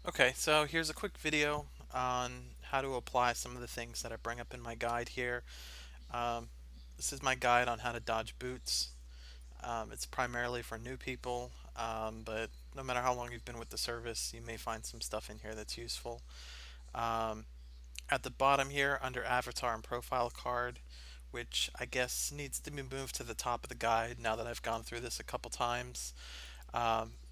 Okay, so here's a quick video on how to apply some of the things that I bring up in my guide here. Um, this is my guide on how to dodge boots. It's primarily for new people, but no matter how long you've been with the service, you may find some stuff in here that's useful. Um, at the bottom here, under avatar and profile card, which I guess needs to be moved to the top of the guide now that I've gone through this a couple times.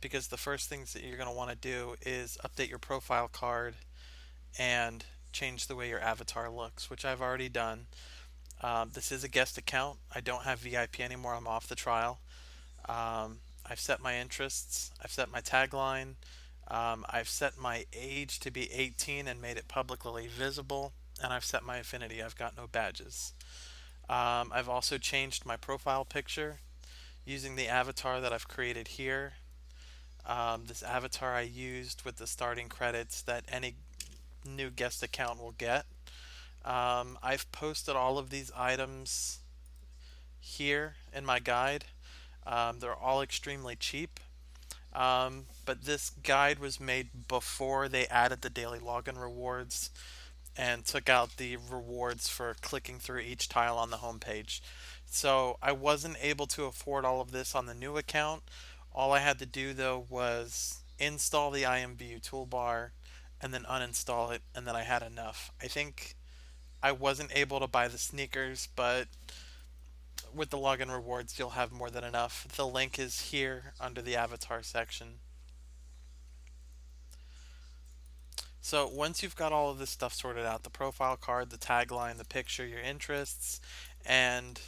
Because the first things that you're going to want to do is update your profile card and change the way your avatar looks, which I've already done. This is a guest account. I don't have VIP anymore. I'm off the trial. I've set my interests. I've set my tagline. I've set my age to be 18 and made it publicly visible. And I've set my affinity. I've got no badges. I've also changed my profile picture using the avatar that I've created here. This avatar I used with the starting credits that any new guest account will get. I've posted all of these items here in my guide. They're all extremely cheap, but this guide was made before they added the daily login rewards and took out the rewards for clicking through each tile on the homepage. So I wasn't able to afford all of this on the new account. All I had to do though was install the IMVU toolbar and then uninstall it, and then I had enough. I think I wasn't able to buy the sneakers, but with the login rewards, you'll have more than enough. The link is here under the avatar section. So once you've got all of this stuff sorted out, the profile card, the tagline, the picture, your interests, and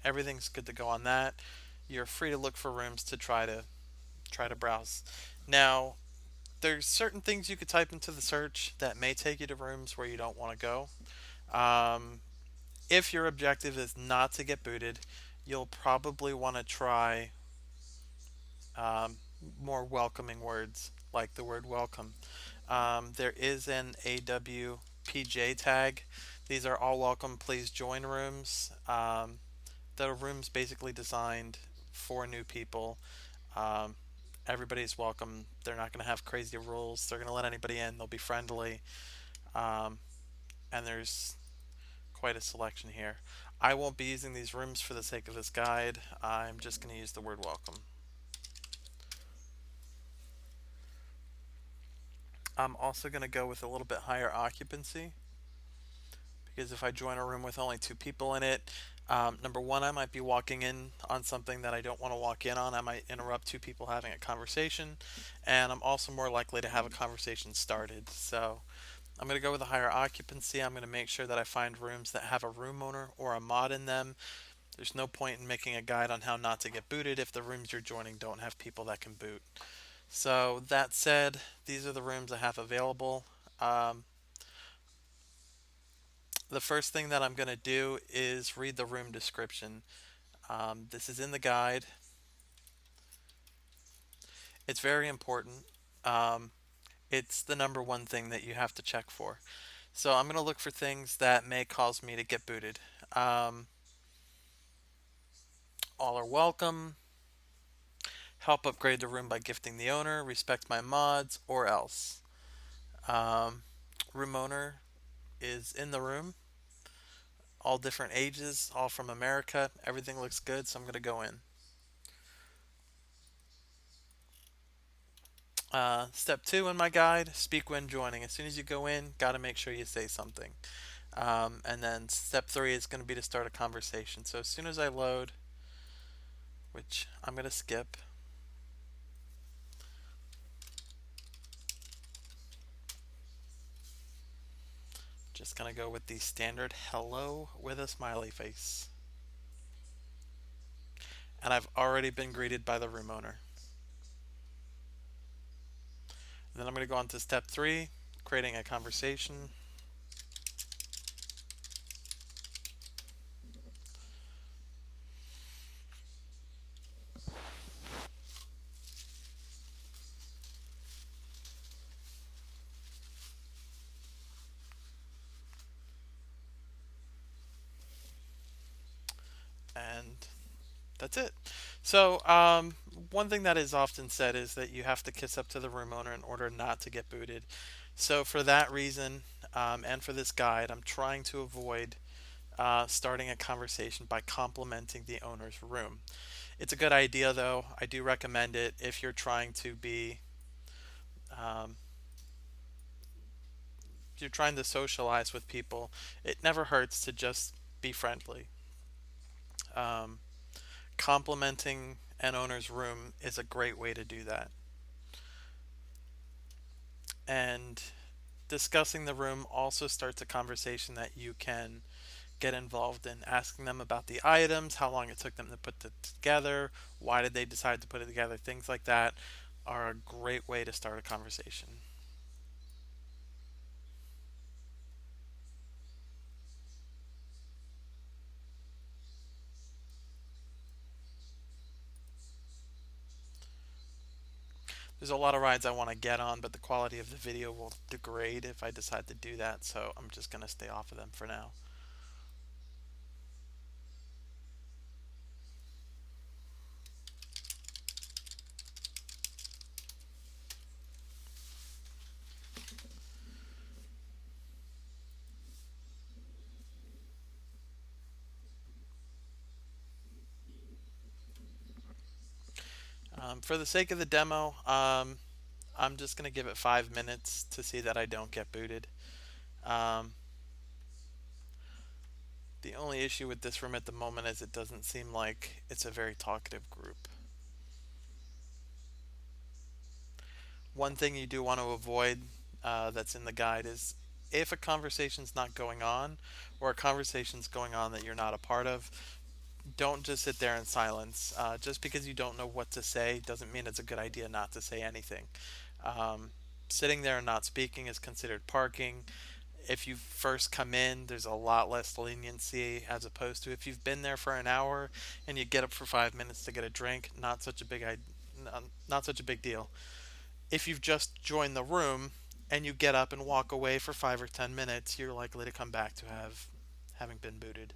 everything's good to go on that, you're free to look for rooms to try to browse. Now, there's certain things you could type into the search that may take you to rooms where you don't want to go. Um, if your objective is not to get booted, you'll probably want to try um, more welcoming words like the word welcome. There is an AWPJ tag. These are all welcome, please join rooms. The room's basically designed for new people. Um, Everybody's welcome. They're not going to have crazy rules. They're going to let anybody in. They'll be friendly. Um, and there's quite a selection here. I won't be using these rooms for the sake of this guide. I'm just going to use the word welcome. I'm also going to go with a little bit higher occupancy because if I join a room with only two people in it, number one, I might be walking in on something that I don't want to walk in on. I might interrupt two people having a conversation, and I'm also more likely to have a conversation started. So I'm going to go with a higher occupancy. I'm going to make sure that I find rooms that have a room owner or a mod in them. There's no point in making a guide on how not to get booted if the rooms you're joining don't have people that can boot. So that said, these are the rooms I have available. Um, the first thing that I'm going to do is read the room description. This is in the guide. It's very important. Um, it's the number one thing that you have to check for. So I'm going to look for things that may cause me to get booted. Um, all are welcome. Help upgrade the room by gifting the owner. Respect my mods, or else. Um, Room owner is in the room. All different ages, all from America. Everything looks good, so I'm going to go in. Step two in my guide, speak when joining. As soon as you go in, got to make sure you say something. And then step three is going to be to start a conversation. So as soon as I load, which I'm going to skip, just going to go with the standard hello with a smiley face. And I've already been greeted by the room owner. And then I'm going to go on to step three, creating a conversation. And that's it. So One thing that is often said is that you have to kiss up to the room owner in order not to get booted. So for that reason, and for this guide, I'm trying to avoid starting a conversation by complimenting the owner's room. It's a good idea, though. I do recommend it if you're trying to be, um, if you're trying to socialize with people. It never hurts to just be friendly. Um, Complimenting an owner's room is a great way to do that. And discussing the room also starts a conversation that you can get involved in, asking them about the items, how long it took them to put it together, why did they decide to put it together, things like that are a great way to start a conversation. There's a lot of rides I want to get on, but the quality of the video will degrade if I decide to do that, so I'm just going to stay off of them for now. For the sake of the demo, I'm just going to give it 5 minutes to see that I don't get booted. Um, the only issue with this room at the moment is it doesn't seem like it's a very talkative group. One thing you do want to avoid that's in the guide is if a conversation's not going on or a conversation's going on that you're not a part of, don't just sit there in silence. Just because you don't know what to say doesn't mean it's a good idea not to say anything. Um, Sitting there and not speaking is considered parking. If you first come in, there's a lot less leniency as opposed to if you've been there for an hour and you get up for 5 minutes to get a drink. Not such a big deal. If you've just joined the room and you get up and walk away for 5 or 10 minutes, you're likely to come back to having been booted.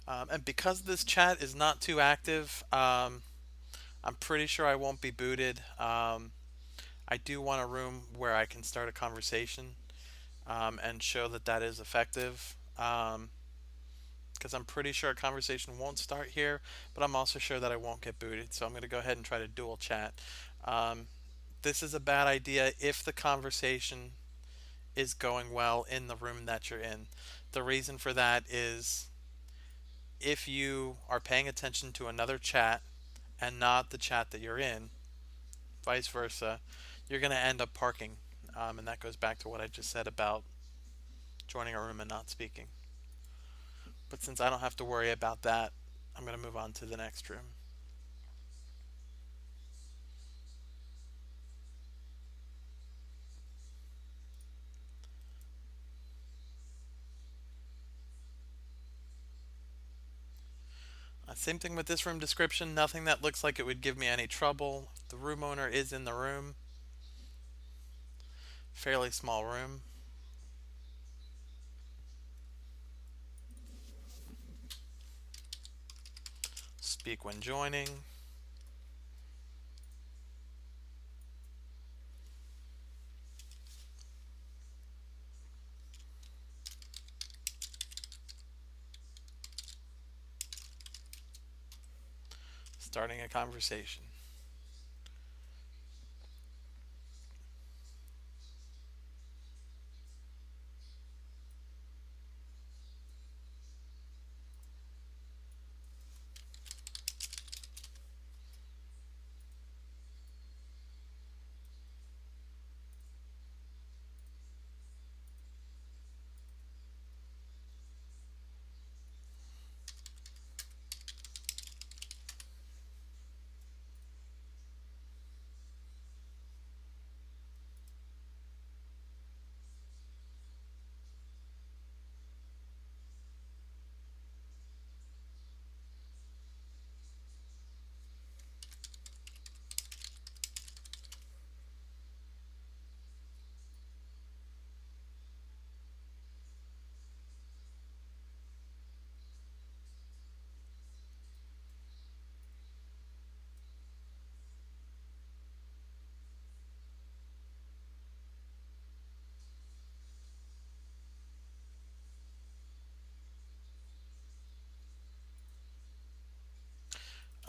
And because this chat is not too active, I'm pretty sure I won't be booted. I do want a room where I can start a conversation and show that that is effective. Because I'm pretty sure a conversation won't start here, but I'm also sure that I won't get booted. So I'm going to go ahead and try to dual chat. Um, this is a bad idea if the conversation is going well in the room that you're in. The reason for that is if you are paying attention to another chat and not the chat that you're in, vice versa, you're going to end up parking. And that goes back to what I just said about joining a room and not speaking. But since I don't have to worry about that, I'm going to move on to the next room. Same thing with this room description, nothing that looks like it would give me any trouble. The room owner is in the room. Fairly small room. Speak when joining. Starting a conversation.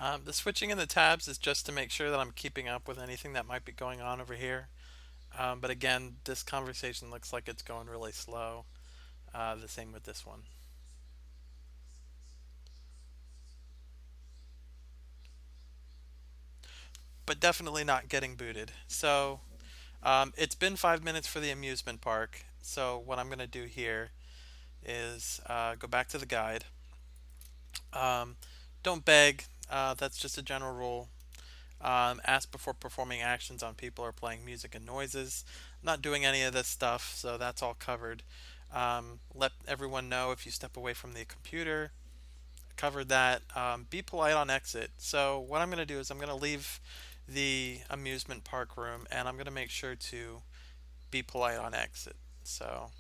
The switching in the tabs is just to make sure that I'm keeping up with anything that might be going on over here. But again, this conversation looks like it's going really slow. The same with this one. But definitely not getting booted. So it's been 5 minutes for the amusement park. So what I'm going to do here is go back to the guide. Um, don't beg. That's just a general rule. Ask before performing actions on people or playing music and noises. I'm not doing any of this stuff, so that's all covered. Let everyone know if you step away from the computer. Covered that. Be polite on exit. So what I'm going to do is I'm going to leave the amusement park room and I'm going to make sure to be polite on exit. So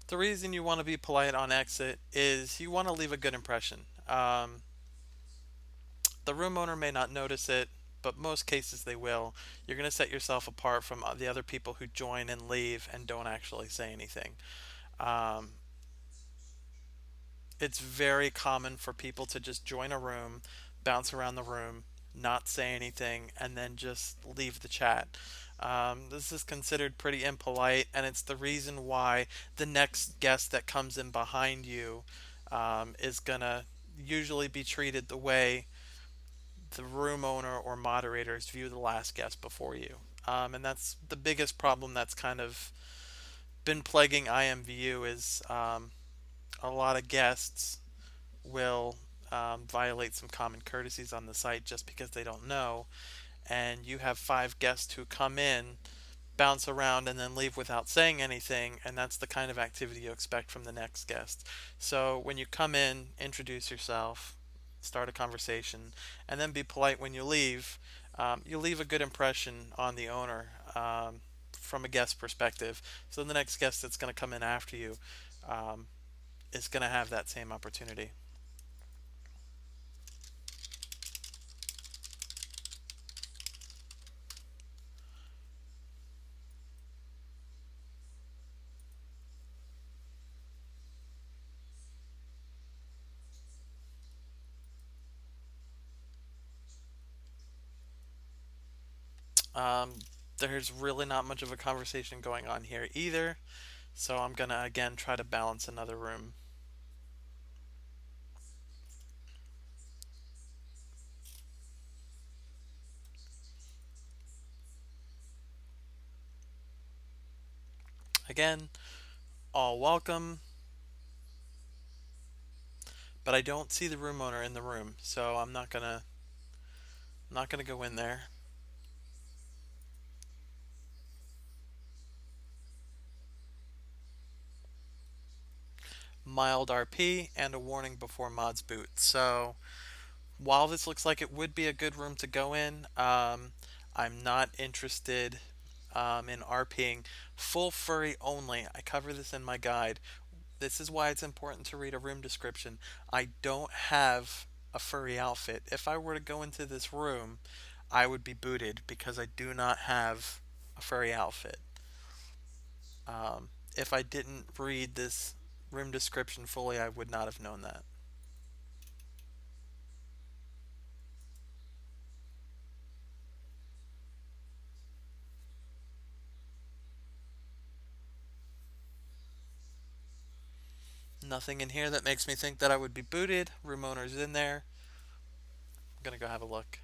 the reason you want to be polite on exit is you want to leave a good impression. The room owner may not notice it, but most cases they will. You're going to set yourself apart from the other people who join and leave and don't actually say anything. Um, it's very common for people to just join a room, bounce around the room, not say anything, and then just leave the chat. This is considered pretty impolite, and it's the reason why the next guest that comes in behind you is gonna usually be treated the way the room owner or moderators view the last guest before you. And that's the biggest problem that's kind of been plaguing IMVU is a lot of guests will violate some common courtesies on the site just because they don't know. And you have five guests who come in, bounce around, and then leave without saying anything. And that's the kind of activity you expect from the next guest. So when you come in, introduce yourself, start a conversation, and then be polite when you leave. You leave a good impression on the owner from a guest perspective. So the next guest that's going to come in after you um, is going to have that same opportunity. Um, there's really not much of a conversation going on here either, so I'm gonna again try to balance another room. Again, all welcome, but I don't see the room owner in the room, so I'm not gonna go in there. Mild RP and a warning before mods boot. So while this looks like it would be a good room to go in, I'm not interested in RPing full furry only. I cover this in my guide. This is why it's important to read a room description. I don't have a furry outfit. If I were to go into this room, I would be booted because I do not have a furry outfit. If I didn't read this room description fully, I would not have known that. Nothing in here that makes me think that I would be booted. Room owner's in there. I'm gonna go have a look.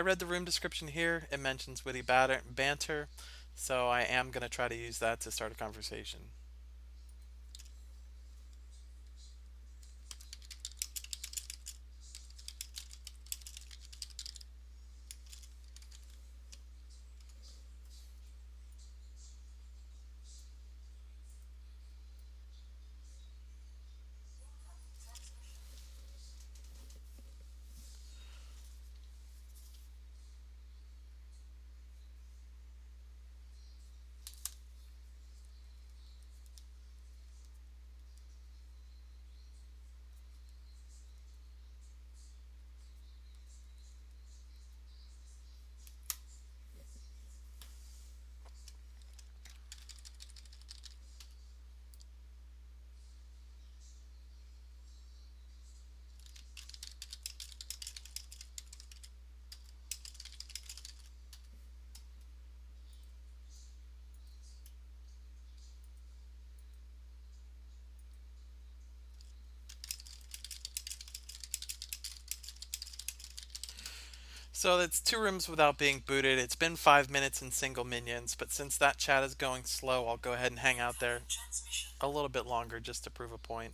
I read the room description here. It mentions witty banter, so I am going to try to use that to start a conversation. So it's two rooms without being booted. It's been 5 minutes in single minions, but since that chat is going slow, I'll go ahead and hang out there a little bit longer just to prove a point.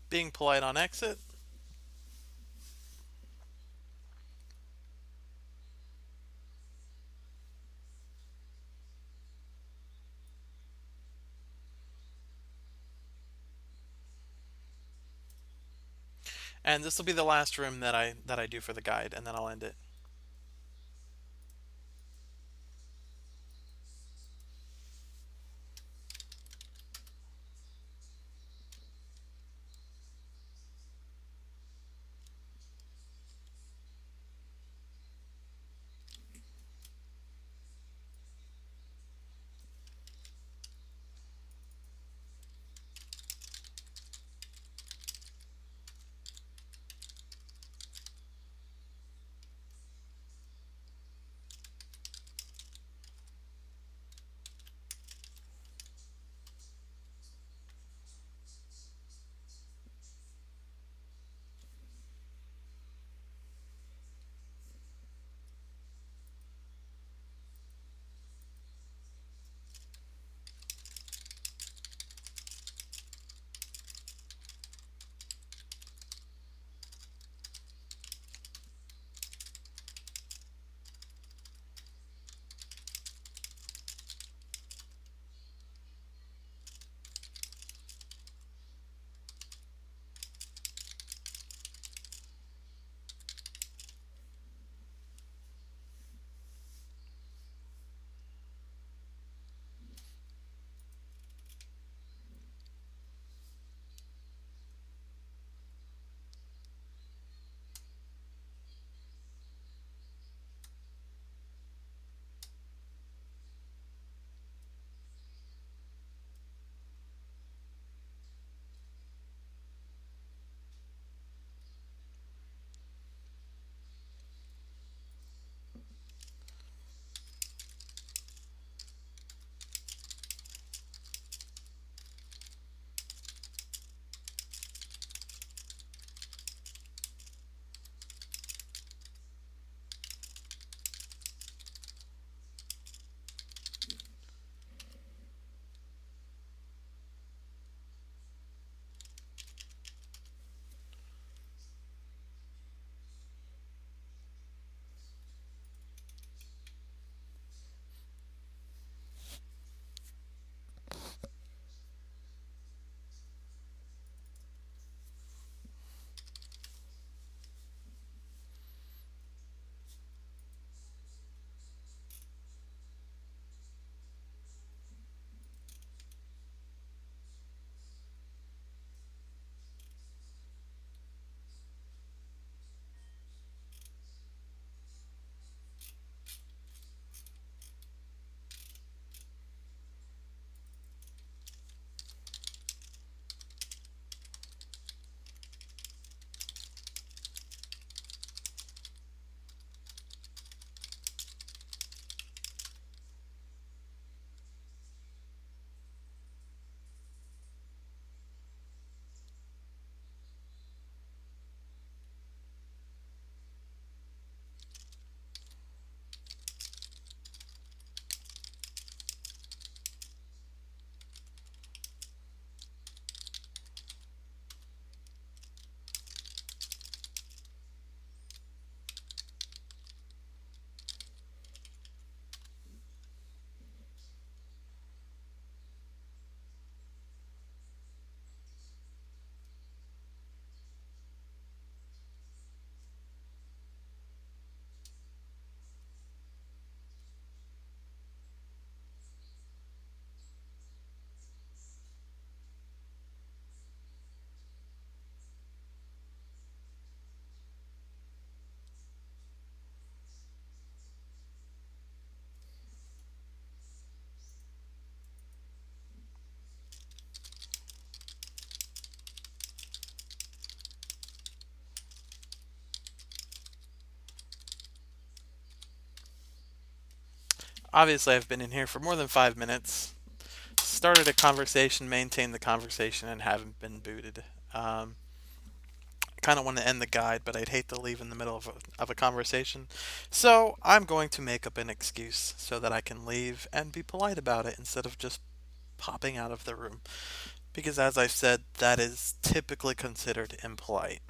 Being polite on exit. And this will be the last room that I do for the guide, and then I'll end it. Obviously, I've been in here for more than 5 minutes. Started a conversation, maintained the conversation, and haven't been booted. I kind of want to end the guide, but I'd hate to leave in the middle of a conversation. So I'm going to make up an excuse so that I can leave and be polite about it instead of just popping out of the room. Because as I've said, that is typically considered impolite.